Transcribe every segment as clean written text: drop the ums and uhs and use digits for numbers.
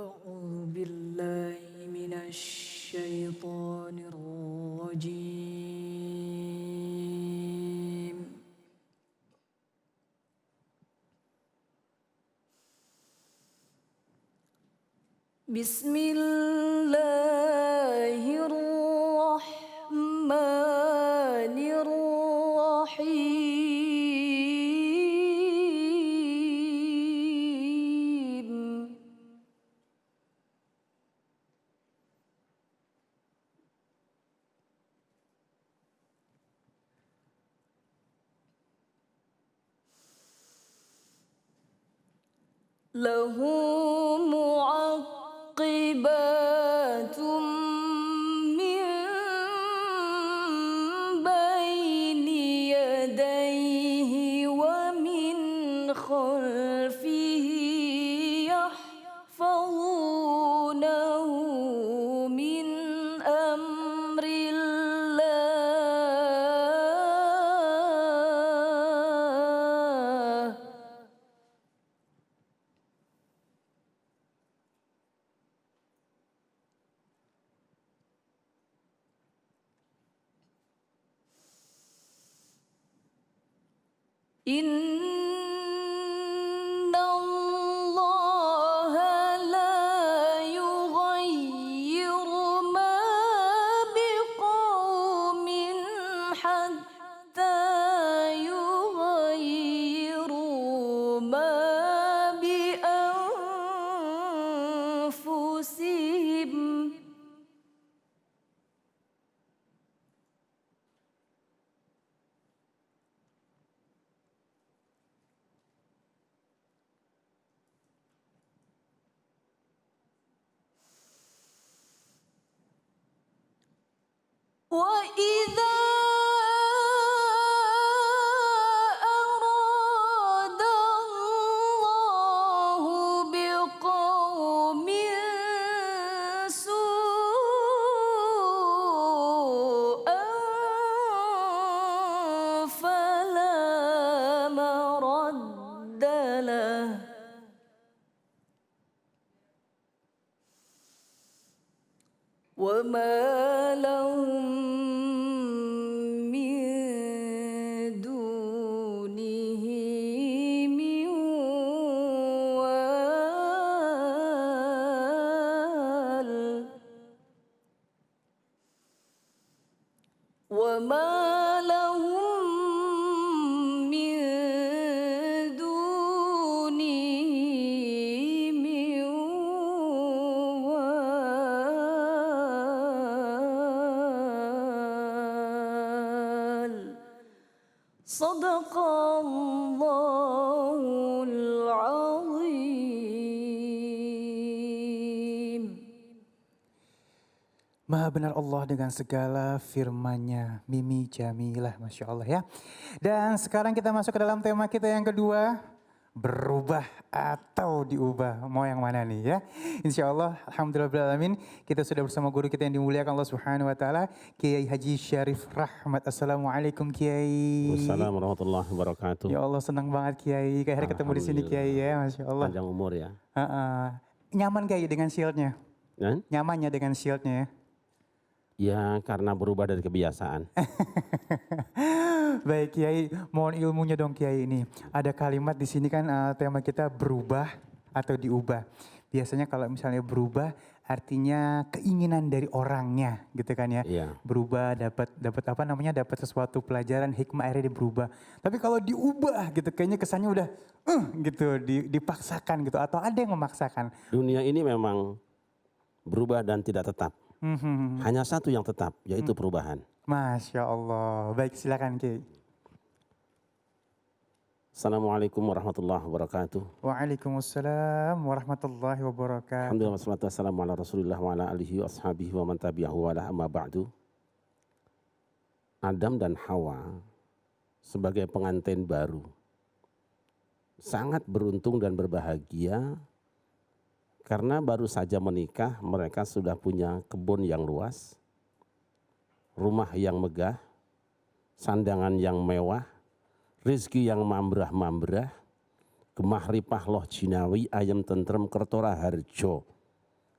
أعوذ بالله من الشيطان الرجيم بسم الله الرحمن الرحيم له معقبات من بين يديه ومن خلفه يحفظونه من أمر الله إن الله لا يغير ما بقوم حتى يغيروا ما بأنفسهم وإذا أراد الله بقوم سوءا فلا مرد له وما لهم من دونه من وال وما لهم من دونه من وال صدق الله العظيم. Maha benar Allah dengan segala firman-Nya. Mimi Jamilah, Masya Allah ya. Dan sekarang kita masuk ke dalam tema kita yang kedua. Berubah atau diubah. Mau yang mana nih ya? Insya Allah, alhamdulillahirrahmanirrahim. Kita sudah bersama guru kita yang dimuliakan Allah Subhanahu Wa Taala, Kiai Haji Syarif Rahmat. Assalamualaikum Kiai. Wassalamualaikum warahmatullahi wabarakatuh. Ya Allah, senang banget Kiai. Akhirnya ketemu di sini Kiai ya, Masya Allah. Panjang umur ya. Nyaman Kiai dengan shieldnya? Kan? Nyamannya dengan shieldnya ya? Ya karena berubah dari kebiasaan. Baik Kiai, mohon ilmunya dong Kiai ini. Ada kalimat di sini kan tema kita berubah atau diubah. Biasanya kalau misalnya berubah artinya keinginan dari orangnya gitu kan ya. Iya. Berubah dapat apa namanya, dapat sesuatu pelajaran hikmah akhirnya dia berubah. Tapi kalau diubah gitu kayaknya kesannya udah gitu dipaksakan gitu atau ada yang memaksakan. Dunia ini memang berubah dan tidak tetap. Hanya satu yang tetap, yaitu perubahan. Masya Allah. Baik silakan Kiai. Assalamualaikum warahmatullahi wabarakatuh. Waalaikumsalam warahmatullahi wabarakatuh. Alhamdulillah wassalatu wassalamu ala rasulillah wa ala alihi wa ashabihi wa man tabi'ahu wa ala amma ba'du. Adam dan Hawa sebagai pengantin baru sangat beruntung dan berbahagia. Karena baru saja menikah, mereka sudah punya kebun yang luas, rumah yang megah, sandangan yang mewah, rezeki yang mambrah-mambrah, gemah ripah loh jinawi, ayam tentrem kertora harjo.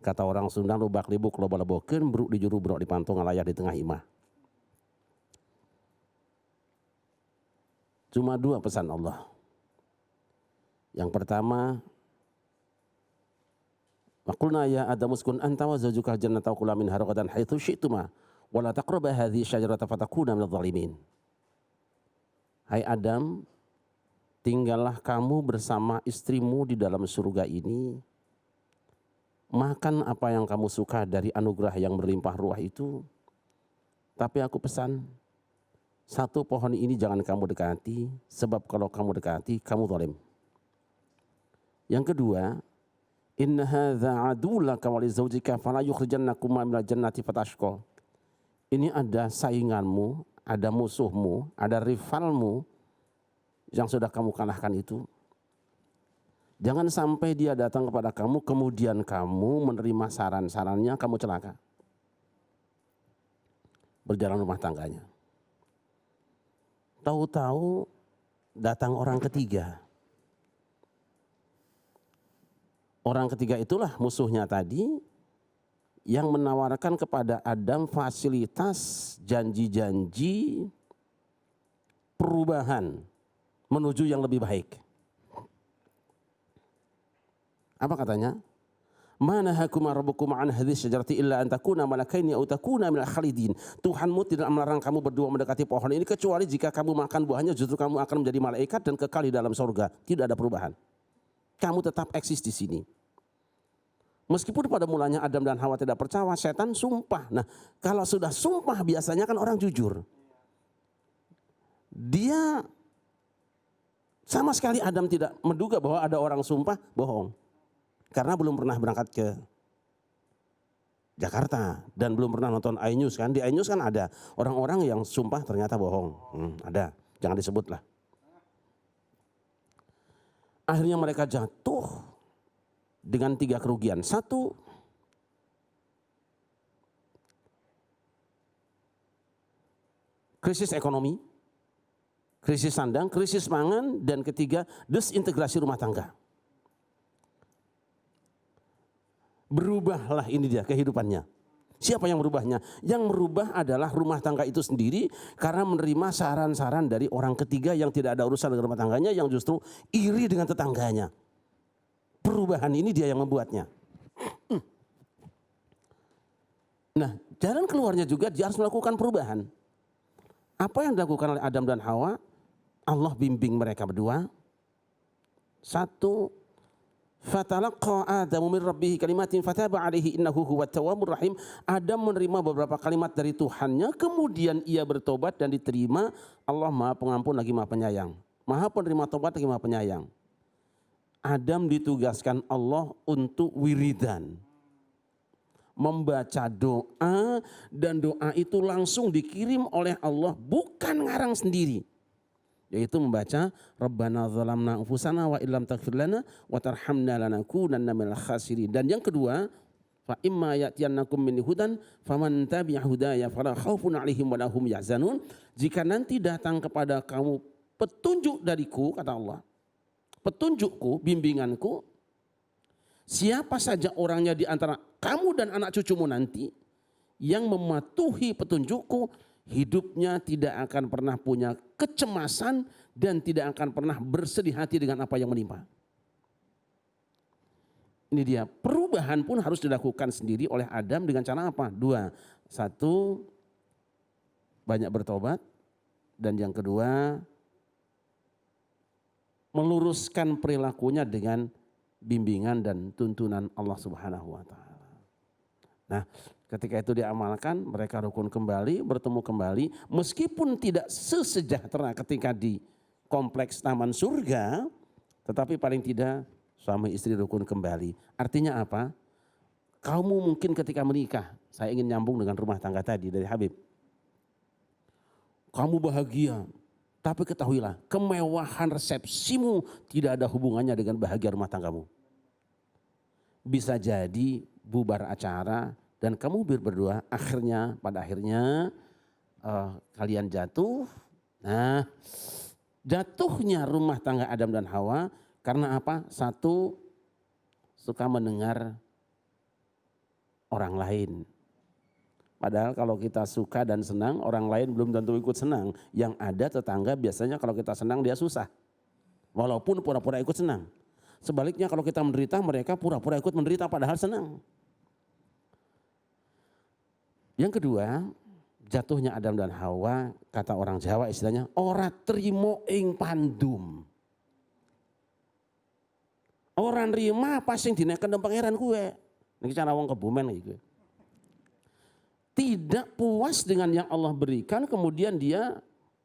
Kata orang Sunda lubak libuk loba lebokeun bruk di juru brok di pantung ngalayah di tengah imah. Cuma 2 pesan Allah. Yang pertama, wa qulna ya Adamu uskun anta wa zawjukal jannata wa kula minha ragadan haitsu syi'tuma wa la taqraba hadhihi syajarata fatakuna minadh dhalimin. Hai Adam, tinggallah kamu bersama istrimu di dalam surga ini. Makan apa yang kamu suka dari anugerah yang berlimpah ruah itu. Tapi aku pesan, satu pohon ini jangan kamu dekati, sebab kalau kamu dekati, kamu zalim. Yang kedua, inna hadza adulaka wa li zaujika fala yukhrijannakuma minal jannati fatashqa. Ini ada sainganmu, ada musuhmu, ada rivalmu yang sudah kamu kalahkan itu. Jangan sampai dia datang kepada kamu, kemudian kamu menerima saran-sarannya, kamu celaka. Berjalan rumah tangganya. Tahu-tahu datang orang ketiga. Orang ketiga itulah musuhnya tadi yang menawarkan kepada Adam fasilitas janji-janji perubahan menuju yang lebih baik. Apa katanya? Ma nahakum rabbukum an hadhihi syajarati illa an takuna malakaini aw takuna minal khalidin. Tuhanmu tidak melarang kamu berdua mendekati pohon ini kecuali jika kamu makan buahnya justru kamu akan menjadi malaikat dan kekal di dalam surga. Tidak ada perubahan. Kamu tetap eksis di sini. Meskipun pada mulanya Adam dan Hawa tidak percaya, setan sumpah. Nah, kalau sudah sumpah biasanya kan orang jujur. Dia sama sekali Adam tidak menduga bahwa ada orang sumpah bohong. Karena belum pernah berangkat ke Jakarta dan belum pernah nonton iNews kan. Di iNews kan ada orang-orang yang sumpah ternyata bohong. Ada, jangan disebutlah. Akhirnya mereka jatuh dengan 3 kerugian. 1, krisis ekonomi, krisis sandang, krisis pangan, dan ketiga, desintegrasi rumah tangga. Berubahlah ini dia kehidupannya. Siapa yang merubahnya? Yang merubah adalah rumah tangga itu sendiri karena menerima saran-saran dari orang ketiga yang tidak ada urusan dengan rumah tangganya, yang justru iri dengan tetangganya. Perubahan ini dia yang membuatnya. Nah, jalan keluarnya juga dia harus melakukan perubahan. Apa yang dilakukan oleh Adam dan Hawa? Allah bimbing mereka berdua. 1, fatalaqqa Adamu min rabbih kalimatin fataba alaihi innahu huwat tawwabur rahim. Adam menerima beberapa kalimat dari Tuhannya, kemudian ia bertobat dan diterima. Allah Maha Pengampun lagi Maha Penyayang. Maha penerima tobat lagi Maha Penyayang. Adam ditugaskan Allah untuk wiridan, membaca doa, dan doa itu langsung dikirim oleh Allah, bukan ngarang sendiri. Yaitu membaca Rabbana zalamna anfusana wa illam taghfir lana wa tarhamna lanakunanna minal khasirin. Dan yang kedua, fa imma ya'tiyannakum minni hudan faman tabi'a hudaya fala khaufun 'alaihim wa lahum yahzanun. Jika nanti datang kepada kamu petunjuk dariku, kata Allah, petunjukku, bimbinganku, siapa saja orangnya di antara kamu dan anak cucumu nanti yang mematuhi petunjukku, hidupnya tidak akan pernah punya kecemasan dan tidak akan pernah bersedih hati dengan apa yang menimpa. Ini dia, perubahan pun harus dilakukan sendiri oleh Adam dengan cara apa? 2. 1, banyak bertobat, dan yang kedua, meluruskan perilakunya dengan bimbingan dan tuntunan Allah Subhanahu wa taala. Nah, ketika itu diamalkan, mereka rukun kembali, bertemu kembali, meskipun tidak sesejahtera ketika di kompleks taman surga, tetapi paling tidak suami istri rukun kembali. Artinya apa? Kamu mungkin ketika menikah, saya ingin nyambung dengan rumah tangga tadi dari Habib. Kamu bahagia, tapi ketahuilah, kemewahan resepsimu tidak ada hubungannya dengan bahagia rumah tanggamu. Bisa jadi bubar acara dan kamu berdua akhirnya, pada akhirnya kalian jatuh. Nah, jatuhnya rumah tangga Adam dan Hawa karena apa? 1, suka mendengar orang lain. Padahal kalau kita suka dan senang, orang lain belum tentu ikut senang. Yang ada tetangga biasanya kalau kita senang dia susah. Walaupun pura-pura ikut senang. Sebaliknya kalau kita menderita, mereka pura-pura ikut menderita padahal senang. Yang kedua, jatuhnya Adam dan Hawa, kata orang Jawa istilahnya, ora trimo ing pandum. Orang rima pas sing dineken pangeran kuwe. Niki cara wong Kebumen iki. Tidak puas dengan yang Allah berikan, kemudian dia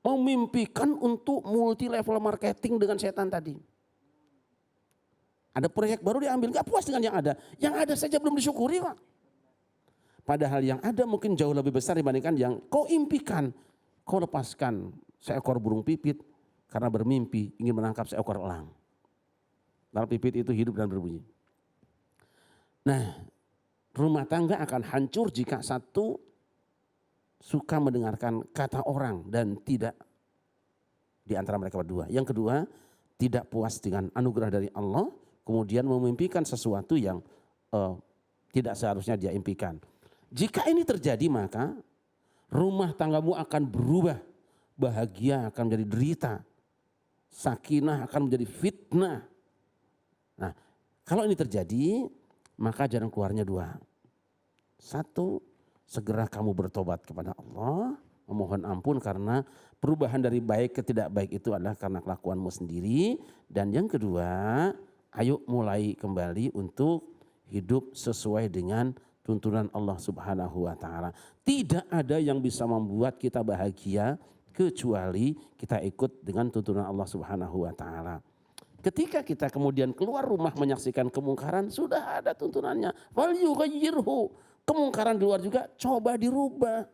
memimpikan untuk multi level marketing dengan setan tadi. Ada proyek baru diambil, gak puas dengan yang ada. Yang ada saja belum disyukuri Pak. Padahal yang ada mungkin jauh lebih besar dibandingkan yang kau impikan. Kau lepaskan seekor burung pipit karena bermimpi ingin menangkap seekor elang. Lalu pipit itu hidup dan berbunyi. Nah, rumah tangga akan hancur jika satu suka mendengarkan kata orang dan tidak di antara mereka berdua. Yang kedua, tidak puas dengan anugerah dari Allah, kemudian memimpikan sesuatu yang tidak seharusnya dia impikan. Jika ini terjadi maka rumah tanggamu akan berubah, bahagia akan menjadi derita, sakinah akan menjadi fitnah. Nah, kalau ini terjadi, maka jalan keluarnya dua. Satu, segera kamu bertobat kepada Allah, memohon ampun karena perubahan dari baik ke tidak baik itu adalah karena kelakuanmu sendiri. Dan yang kedua, ayo mulai kembali untuk hidup sesuai dengan tuntunan Allah Subhanahu wa taala. Tidak ada yang bisa membuat kita bahagia kecuali kita ikut dengan tuntunan Allah Subhanahu wa taala. Ketika kita kemudian keluar rumah menyaksikan kemungkaran, sudah ada tuntunannya. Wal yughayyirhu. Kemungkaran di luar juga coba dirubah.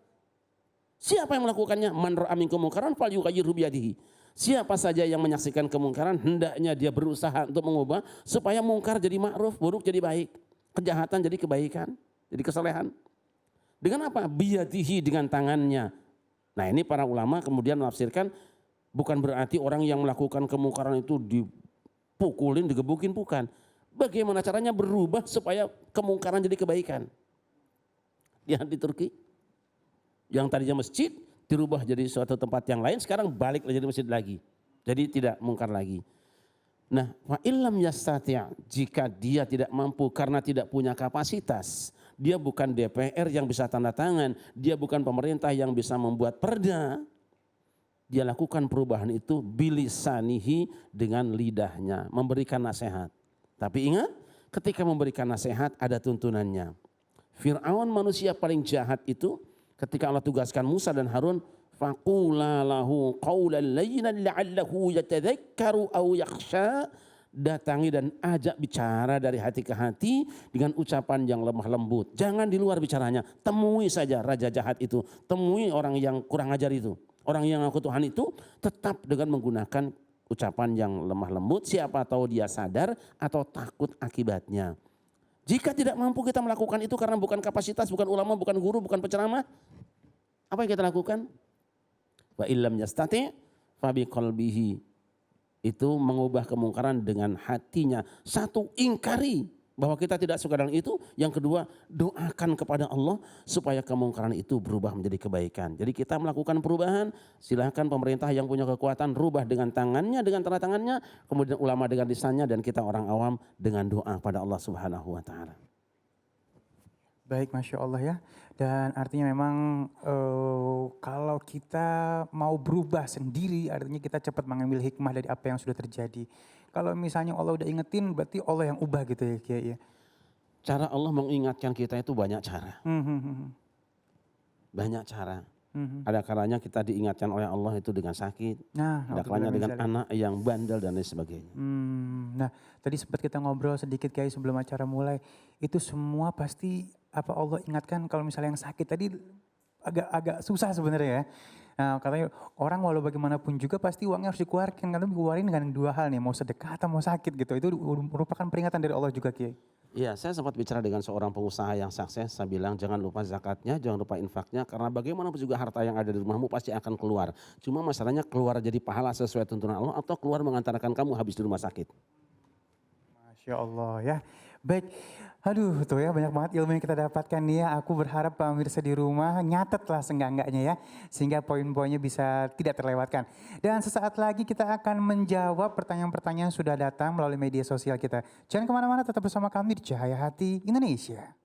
Siapa yang melakukannya? Man ra'a minkum mungkaran fal yughayyirhu biyadihi. Siapa saja yang menyaksikan kemungkaran hendaknya dia berusaha untuk mengubah supaya mungkar jadi ma'ruf, buruk jadi baik, kejahatan jadi kebaikan, jadi kesalehan. Dengan apa? Biyadihi, dengan tangannya. Nah, ini para ulama kemudian menafsirkan bukan berarti orang yang melakukan kemungkaran itu dipukulin, digebukin, bukan. Bagaimana caranya berubah supaya kemungkaran jadi kebaikan? Lihat di Turki, yang tadinya masjid dirubah jadi suatu tempat yang lain, sekarang balik jadi masjid lagi. Jadi tidak mungkar lagi. Nah, wa illam yastati', jika dia tidak mampu karena tidak punya kapasitas, dia bukan DPR yang bisa tanda tangan, dia bukan pemerintah yang bisa membuat perda, dia lakukan perubahan itu bilisanihi, dengan lidahnya, memberikan nasihat. Tapi ingat, ketika memberikan nasihat ada tuntunannya. Fir'aun manusia paling jahat itu, ketika Allah tugaskan Musa dan Harun, faqula lahu qawlan layyinan la'allahu yatadzakkaru aw yakhsha, datangi dan ajak bicara dari hati ke hati dengan ucapan yang lemah lembut. Jangan di luar bicaranya, temui saja raja jahat itu, temui orang yang kurang ajar itu, orang yang ngaku Tuhan itu, tetap dengan menggunakan ucapan yang lemah lembut. Siapa tahu dia sadar atau takut akibatnya. Jika tidak mampu kita melakukan itu karena bukan kapasitas, bukan ulama, bukan guru, bukan penceramah, apa yang kita lakukan? Wa illam yastati' fa biqalbihi, itu mengubah kemungkaran dengan hatinya. Satu, ingkari bahwa kita tidak suka dengan itu. Yang kedua, doakan kepada Allah supaya kemungkaran itu berubah menjadi kebaikan. Jadi kita melakukan perubahan, silahkan pemerintah yang punya kekuatan rubah dengan tangannya, dengan tanda tangannya, kemudian ulama dengan lisannya, dan kita orang awam dengan doa pada Allah Subhanahu wa taala. Baik, Masya Allah ya. Dan artinya memang kalau kita mau berubah sendiri, artinya kita cepat mengambil hikmah dari apa yang sudah terjadi. Kalau misalnya Allah udah ingetin, berarti Allah yang ubah gitu ya Kiai ya. Cara Allah mengingatkan kita itu banyak cara. Banyak cara. Ada kalanya kita diingatkan oleh Allah itu dengan sakit. Nah, ada kalanya dengan anak yang bandel dan lain sebagainya. Nah, tadi sempat kita ngobrol sedikit Kiai sebelum acara mulai. Itu semua pasti apa Allah ingatkan kalau misalnya yang sakit tadi agak susah sebenarnya ya. Nah, katanya orang walau bagaimanapun juga pasti uangnya harus dikeluarkan. Karena dikeluarin dengan dua hal nih, mau sedekah atau mau sakit gitu. Itu merupakan peringatan dari Allah juga Kiai. Iya, saya sempat bicara dengan seorang pengusaha yang sukses. Saya bilang jangan lupa zakatnya, jangan lupa infaknya. Karena bagaimanapun juga harta yang ada di rumahmu pasti akan keluar. Cuma masalahnya keluar jadi pahala sesuai tuntunan Allah atau keluar mengantarkan kamu habis di rumah sakit. Masya Allah ya. Baik. Aduh, tuh ya banyak banget ilmu yang kita dapatkan nih ya. Aku berharap pemirsa di rumah nyatet lah seenggak-enggaknya ya. Sehingga poin-poinnya bisa tidak terlewatkan. Dan sesaat lagi kita akan menjawab pertanyaan-pertanyaan yang sudah datang melalui media sosial kita. Jangan kemana-mana, tetap bersama kami di Cahaya Hati Indonesia.